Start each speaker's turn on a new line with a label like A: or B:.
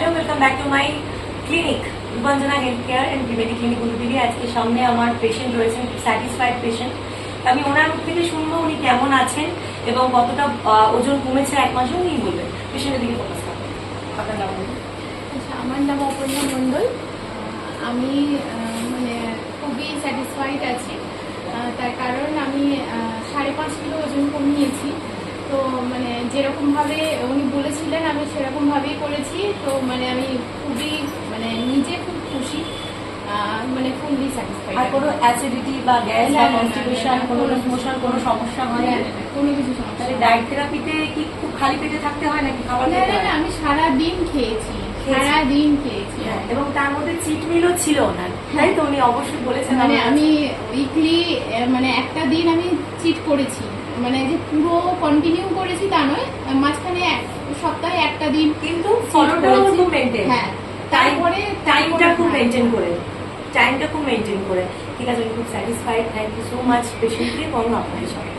A: Hello, welcome back to my clinic Rupanjana health care and Premedi clinic Uluberia. আজকে সামনে আমার patient রয়েছেন, স্যাটিসফাইড পেশেন্ট। আমি ওনার মুখ থেকে শুনবো উনি কেমন আছেন এবং কতটা ওজন কমেছে এক মাসে উনি বলবেন। পেশেন্টের দিকে ফোকাস করবেন। আপনার নাম বলুন।
B: আচ্ছা, আমার নাম অপর্ণা মণ্ডল। আমি মানে খুবই স্যাটিসফাইড আছি। তার কারণ আমি 5.5 কিলো ওজন কমিয়েছি। তো মানে যেরকমভাবে উনি বলেছিলেন আমি সেরকমভাবেই করেছি। তো মানে আমি খুবই মানে নিজে খুব খুশি, মানে ফুললি স্যাটিসফাইড।
A: আর কোনো অ্যাসিডিটি বা গ্যাস বা কনস্টিপেশন, কোনো মোশন, কোনো সমস্যা হয় না?
B: কোনো কিছু সমস্যা
A: তাহলে ডায়েট থেরাপিতে কি খুব খালি পেটে থাকতে হয় নাকি খাবার
B: না,
A: খেতে
B: না,
A: হয়?
B: না, আমি সারাদিন খেয়েছি, সারাদিন খেয়েছি।
A: হ্যাঁ, এবং তার মধ্যে চিট মিলও ছিল ওনার, তাই তো? উনি অবশ্যই বলেছেন।
B: মানে আমি উইকলি মানে একটা দিন আমি চিট করেছি, মানে যে পুরো কন্টিনিউ করেছি তা নয়, মাঝখানে সপ্তাহে একটা দিন
A: কিন্তু ফলোটাও খুব মেইনটেইন।
B: হ্যাঁ, তারপরে
A: টাইমটা খুব মেইনটেইন করে, টাইমটা খুব মেইনটেইন করে। ঠিক আছে, উনি খুব satisfied. Thank you so much পেশেন্টকে এবং আপনাদের সবাই।